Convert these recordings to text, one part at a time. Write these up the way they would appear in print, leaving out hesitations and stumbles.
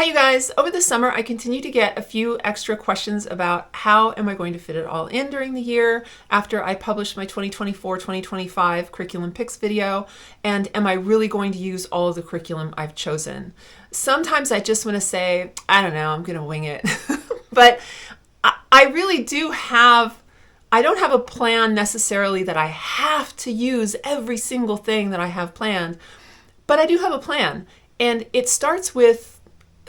Hi, you guys. Over the summer, I continue to get a few extra questions about how am I going to fit it all in during the year after I publish my 2024-2025 curriculum picks video, and am I really going to use all of the curriculum I've chosen? Sometimes I just want to say, I don't know, I'm going to wing it. But I really do have, I don't have a plan necessarily that I have to use every single thing that I have planned, but I do have a plan. And it starts with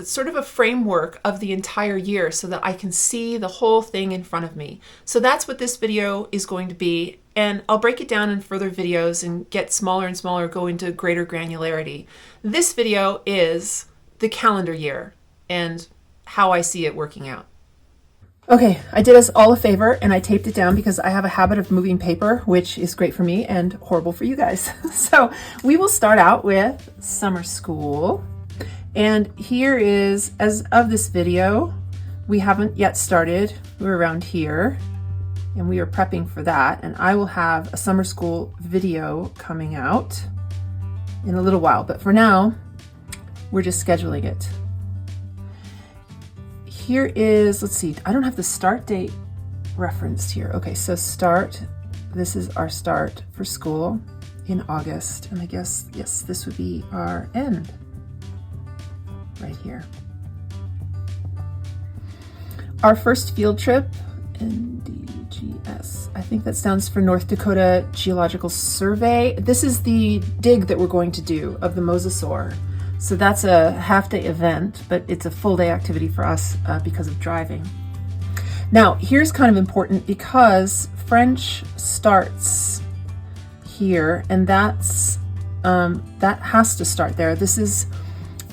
sort of a framework of the entire year so that I can see the whole thing in front of me. So that's what this video is going to be. And I'll break it down in further videos and get smaller and smaller, go into greater granularity. This video is the calendar year and how I see it working out. Okay, I did us all a favor and I taped it down because I have a habit of moving paper, which is great for me and horrible for you guys. So we will start out with summer school. And here is, as of this video, we haven't yet started. We're around here and we are prepping for that. And I will have a summer school video coming out in a little while. But for now, we're just scheduling it. Here is, let's see, I don't have the start date referenced here. Okay, so start, this is our start for school in August. And I guess, yes, this would be our end. Right here. Our first field trip, NDGS, I think that stands for North Dakota Geological Survey. This is the dig that we're going to do of the mosasaur. So that's a half-day event, but it's a full-day activity for us because of driving. Now, here's kind of important because French starts here, and that's that has to start there. This is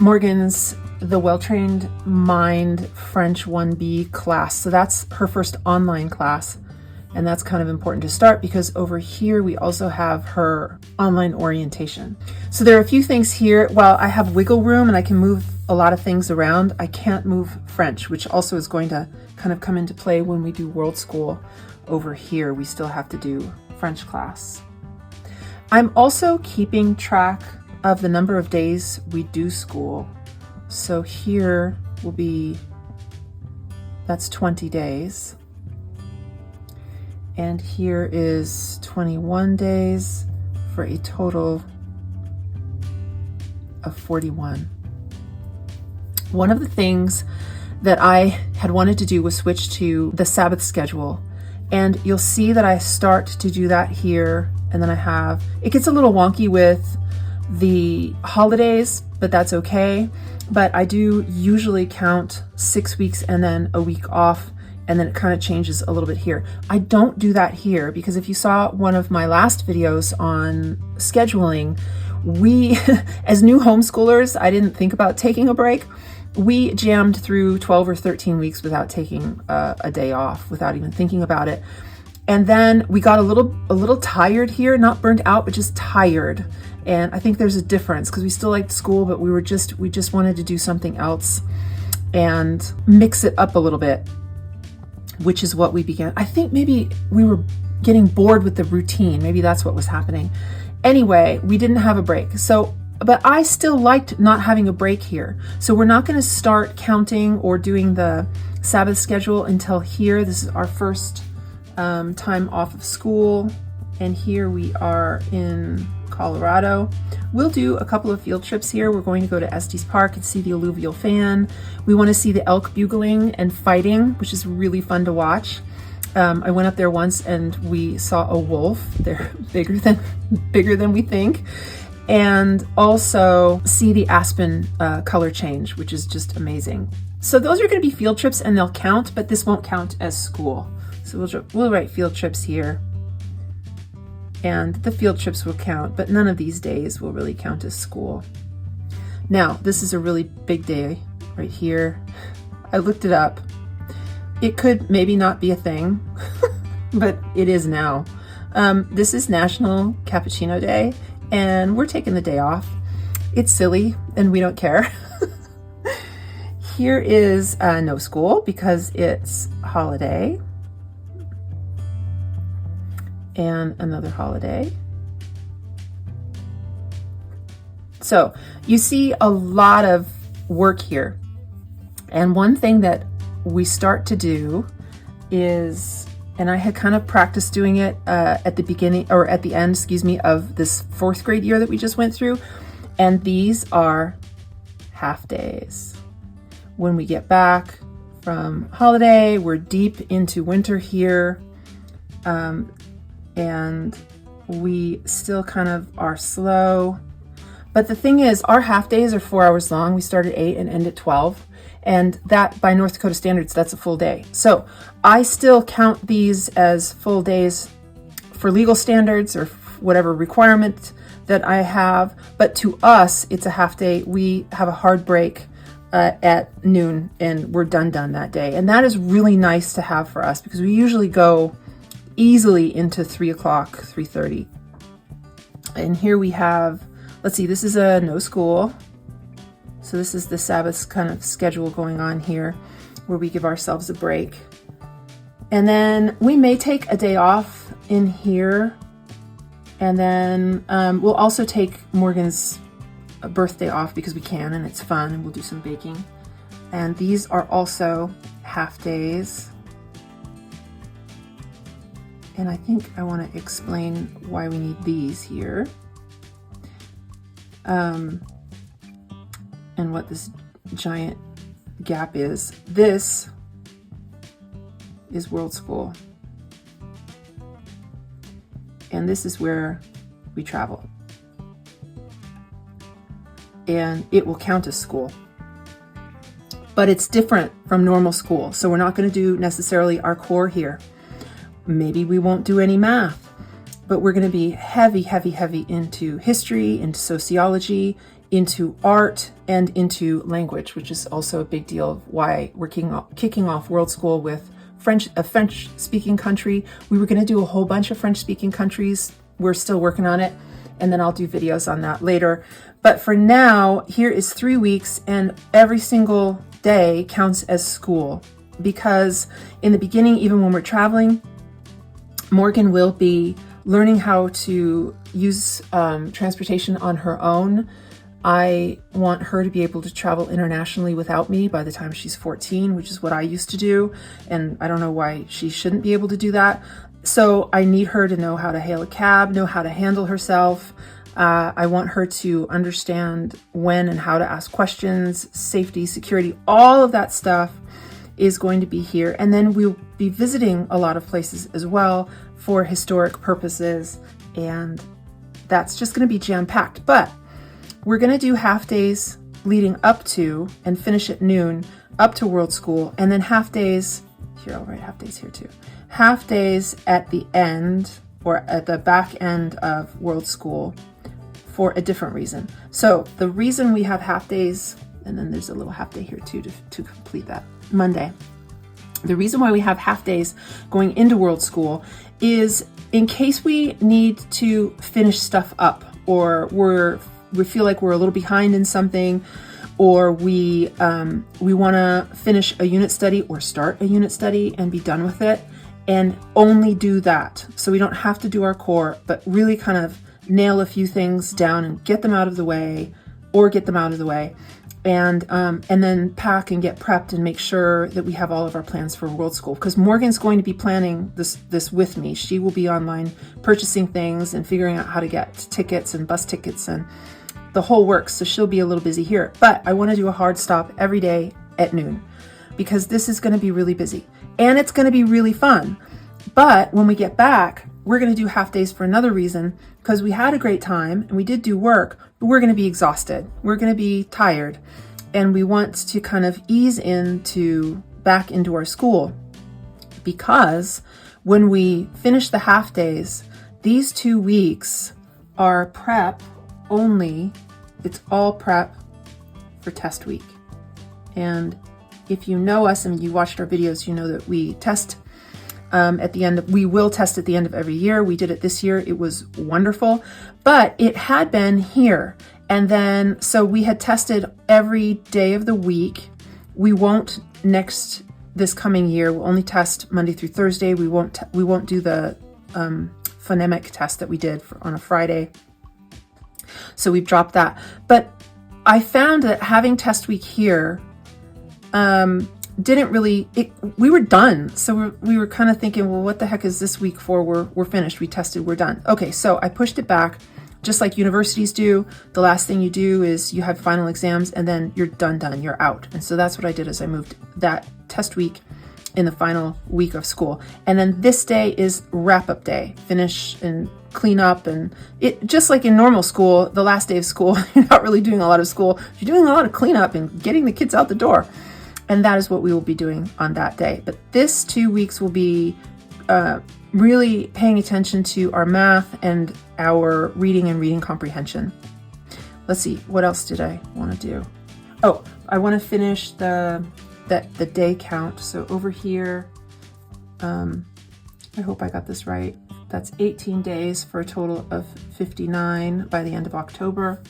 Morgan's The Well-Trained Mind French 1B class. So that's her first online class. And that's kind of important to start because over here we also have her online orientation. So there are a few things here. While I have wiggle room and I can move a lot of things around, I can't move French, which also is going to kind of come into play when we do World School. Over here, we still have to do French class. I'm also keeping track of the number of days we do school. So here will be, that's 20 days. And here is 21 days for a total of 41. One of the things that I had wanted to do was switch to the Sabbath schedule. And you'll see that I start to do that here. And then I have, it gets a little wonky with the holidays, but that's okay. But I do usually count 6 weeks and then a week off, and then it kind of changes a little bit here. I don't do that here because if you saw one of my last videos on scheduling, we, as new homeschoolers, I didn't think about taking a break. We jammed through 12 or 13 weeks without taking a day off, without even thinking about it. And then we got a little tired here, not burnt out, but just tired. And I think there's a difference because we still liked school, but we just wanted to do something else and mix it up a little bit, which is what we began. I think maybe we were getting bored with the routine. Maybe that's what was happening. Anyway, we didn't have a break. So, but I still liked not having a break here. So we're not going to start counting or doing the Sabbath schedule until here. This is our first time off of school. And here we are in Colorado. We'll do a couple of field trips here. We're going to go to Estes Park and see the alluvial fan. We want to see the elk bugling and fighting, which is really fun to watch. I went up there once and we saw a wolf. They're bigger than we think. And also see the aspen color change, which is just amazing. So those are going to be field trips and they'll count, but this won't count as school. So we'll write field trips here. And the field trips will count, but none of these days will really count as school. Now, this is a really big day right here. I looked it up. It could maybe not be a thing, but it is now. This is National Cappuccino Day, and we're taking the day off. It's silly, and we don't care. Here is no school because it's holiday. And another holiday. So you see a lot of work here. And one thing that we start to do is, and I had kind of practiced doing it at the beginning, or at the end, excuse me, of this 4th grade year that we just went through. And these are half days. When we get back from holiday, we're deep into winter here. And we still kind of are slow. But the thing is, our half days are 4 hours long. We start at 8 and end at 12. And that, by North Dakota standards, that's a full day. So I still count these as full days for legal standards or whatever requirement that I have. But to us, it's a half day. We have a hard break at noon and we're done that day. And that is really nice to have for us because we usually go easily into 3 o'clock, 3:30. And here we have, let's see, this is a no school. So this is the Sabbath kind of schedule going on here where we give ourselves a break. And then we may take a day off in here. And then we'll also take Morgan's birthday off because we can and it's fun and we'll do some baking. And these are also half days. And I think I want to explain why we need these here. And what this giant gap is. This is World School. And this is where we travel. And it will count as school. But it's different from normal school. So we're not going to do necessarily our core here. Maybe we won't do any math, but we're going to be heavy into history, into sociology, into art, and into language, which is also a big deal of why we're kicking off World School with French, a French-speaking country. We were going to do a whole bunch of French-speaking countries. We're still working on it, and then I'll do videos on that later. But for now, here is 3 weeks, and every single day counts as school, because in the beginning, even when we're traveling, Morgan will be learning how to use transportation on her own. I want her to be able to travel internationally without me by the time she's 14, which is what I used to do. And I don't know why she shouldn't be able to do that. So I need her to know how to hail a cab, know how to handle herself. I want her to understand when and how to ask questions, safety, security, all of that stuff is going to be here. And then we'll be visiting a lot of places as well for historic purposes. And that's just going to be jam-packed. But we're going to do half days leading up to and finish at noon up to World School. And then half days, here, I'll write half days here too. Half days at the end or at the back end of World School for a different reason. So the reason we have half days, and then there's a little half day here too to complete that, Monday. The reason why we have half days going into World School is in case we need to finish stuff up, or we feel like we're a little behind in something, or we want to finish a unit study or start a unit study and be done with it, and only do that. So we don't have to do our core, but really kind of nail a few things down and get them out of the way, and then pack and get prepped and make sure that we have all of our plans for World School. Because Morgan's going to be planning this with me. She will be online purchasing things and figuring out how to get tickets and bus tickets and the whole works. So she'll be a little busy here. But I want to do a hard stop every day at noon because this is going to be really busy and it's going to be really fun. But when we get back, we're going to do half days for another reason, because we had a great time and we did do work, but we're going to be exhausted. We're going to be tired, and we want to kind of ease back into our school, because when we finish the half days, these 2 weeks are prep only. It's all prep for test week. And if you know us and you watched our videos, you know that we test we will test at the end of every year. We did it this year. It was wonderful, but it had been here. And then, so we had tested every day of the week. We won't this coming year. We'll only test Monday through Thursday. We won't do the phonemic test that we did on a Friday. So we've dropped that. But I found that having test week here didn't really, we were done. So we were kind of thinking, well, what the heck is this week for? We're finished. We tested, we're done. Okay, so I pushed it back, just like universities do. The last thing you do is you have final exams and then you're done, you're out. And so that's what I did, is I moved that test week in the final week of school. And then this day is wrap-up day, finish and clean up. And it, just like in normal school, the last day of school, you're not really doing a lot of school. You're doing a lot of cleanup and getting the kids out the door. And that is what we will be doing on that day. But this 2 weeks will be really paying attention to our math and our reading and reading comprehension. Let's see, what else did I want to do? Oh, I want to finish the day count. So over here, I hope I got this right. That's 18 days for a total of 59 by the end of October.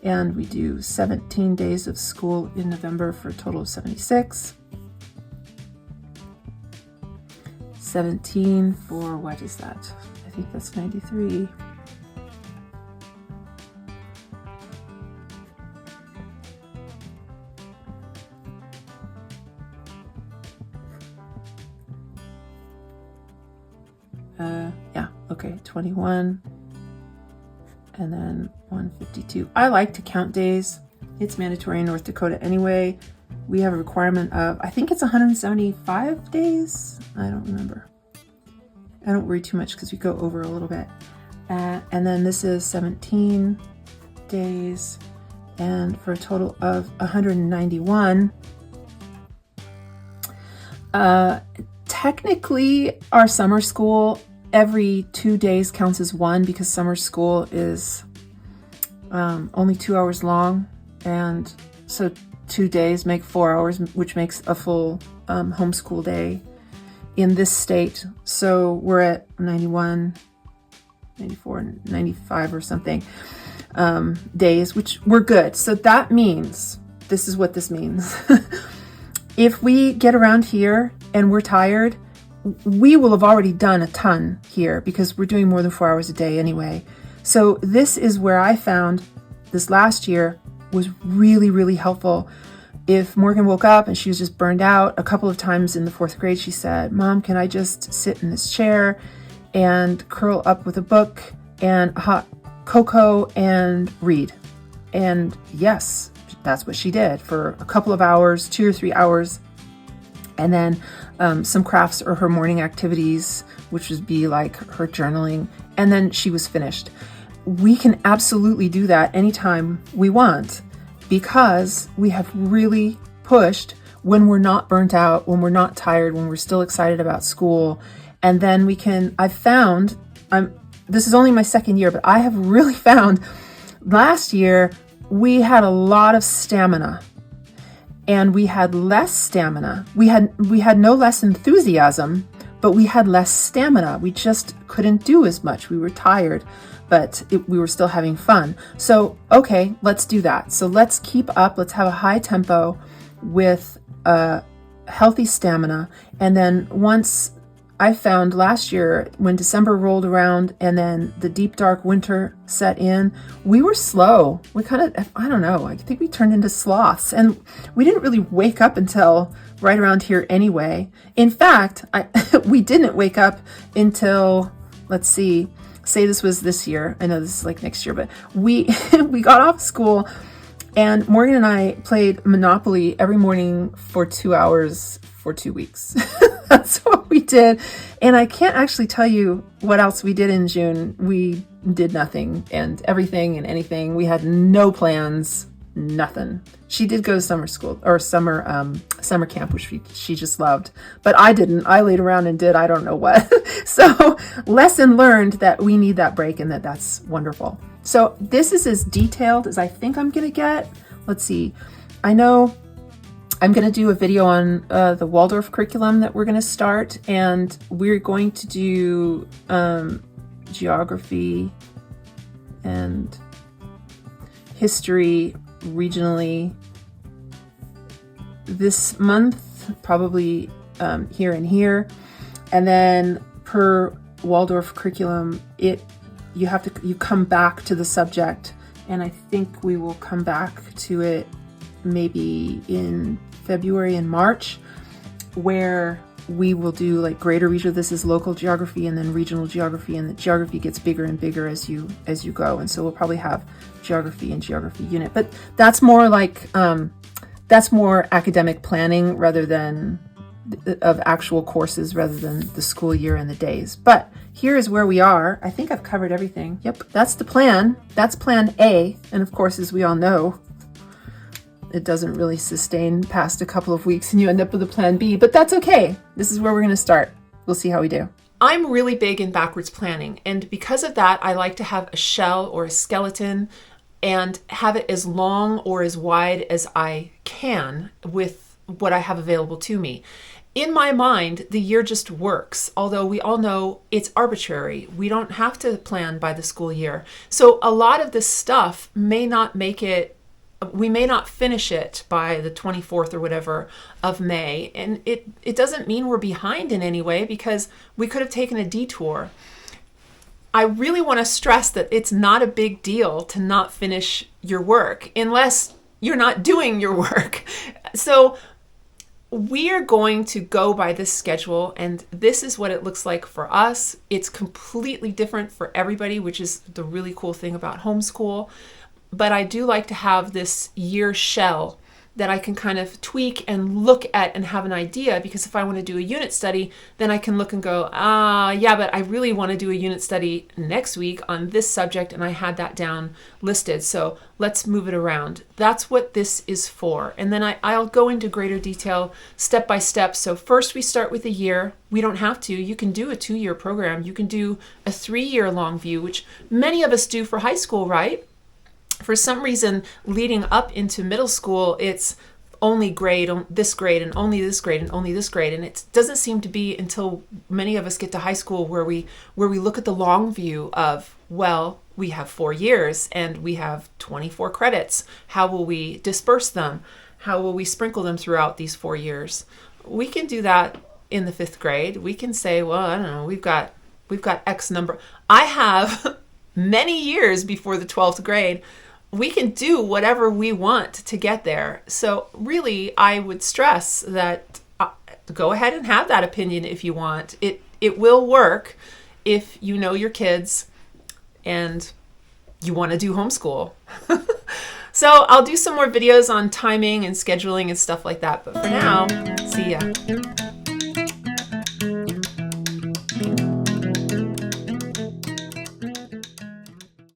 And we do 17 days of school in November for a total of 76. 17 for, what is that? I think that's 93. Yeah, okay, 21. And then 152. I like to count days. It's mandatory in North Dakota anyway. We have a requirement of, I think it's 175 days. I don't remember. I don't worry too much because we go over a little bit. And then this is 17 days, and for a total of 191. Technically, our summer school, every 2 days counts as one, because summer school is only 2 hours long. And so 2 days make 4 hours, which makes a full homeschool day in this state. So we're at 91, 94, 95 or something days, which we're good. So that means, this is what this means. If we get around here and we're tired, we will have already done a ton here, because we're doing more than 4 hours a day anyway. So this is where I found this last year was really, really helpful. If Morgan woke up and she was just burned out, a couple of times in the 4th grade, she said, "Mom, can I just sit in this chair and curl up with a book and hot cocoa and read?" And yes, that's what she did for a couple of hours, 2 or 3 hours. And then some crafts or her morning activities, which would be like her journaling. And then she was finished. We can absolutely do that anytime we want, because we have really pushed when we're not burnt out, when we're not tired, when we're still excited about school. And then we can, I've found, this is only my 2nd year, but I have really found last year we had a lot of stamina. And we had less stamina. We had no less enthusiasm, but we had less stamina. We just couldn't do as much. We were tired, but we were still having fun. So, okay, let's do that. So let's keep up. Let's have a high tempo with healthy stamina. And then once, I found last year when December rolled around and then the deep dark winter set in, we were slow. We kind of, I don't know, I think we turned into sloths, and we didn't really wake up until right around here anyway. In fact, we didn't wake up until, let's see, say this was this year. I know this is like next year, but we got off school and Morgan and I played Monopoly every morning for 2 hours for 2 weeks. That's what we did. And I can't actually tell you what else we did in June. We did nothing and everything and anything. We had no plans, nothing. She did go to summer school or summer camp, which she just loved. But I didn't. I laid around and did I don't know what. So lesson learned that we need that break, and that's wonderful. So this is as detailed as I think I'm going to get. Let's see. I know I'm going to do a video on the Waldorf curriculum that we're going to start, and we're going to do geography and history regionally this month, probably here and here. And then per Waldorf curriculum, you come back to the subject, and I think we will come back to it maybe in February and March, where we will do like greater regional. This is local geography and then regional geography, and the geography gets bigger and bigger as you go. And so we'll probably have geography and geography unit, but that's more like that's more academic planning rather than of actual courses rather than the school year and the days. But here is where we are. I think I've covered everything. Yep, that's the plan. That's plan A. And of course, as we all know, it doesn't really sustain past a couple of weeks and you end up with a plan B, but that's okay. This is where we're going to start. We'll see how we do. I'm really big in backwards planning, and because of that, I like to have a shell or a skeleton and have it as long or as wide as I can with what I have available to me. In my mind, the year just works, although we all know it's arbitrary. We don't have to plan by the school year. So a lot of this stuff may not make it, we may not finish it by the 24th or whatever of May. And it doesn't mean we're behind in any way, because we could have taken a detour. I really want to stress that it's not a big deal to not finish your work unless you're not doing your work. So we are going to go by this schedule, and this is what it looks like for us. It's completely different for everybody, which is the really cool thing about homeschool. But I do like to have this year shell that I can kind of tweak and look at and have an idea, because if I want to do a unit study, then I can look and go, yeah, but I really want to do a unit study next week on this subject, and I had that down listed, so let's move it around. That's what this is for. And then I'll go into greater detail step by step. So first we start with a year. We don't have to. You can do a 2-year program. You can do a 3-year long view, which many of us do for high school, right? For some reason, leading up into middle school, it's only grade, this grade, and only this grade, and only this grade. And it doesn't seem to be until many of us get to high school where we look at the long view of, well, we have 4 years and we have 24 credits. How will we disperse them? How will we sprinkle them throughout these 4 years? We can do that in the 5th grade. We can say, well, I don't know, we've got X number. I have many years before the 12th grade. We can do whatever we want to get there. So really, I would stress that go ahead and have that opinion if you want. It will work if you know your kids and you want to do homeschool. So I'll do some more videos on timing and scheduling and stuff like that. But for now, see ya.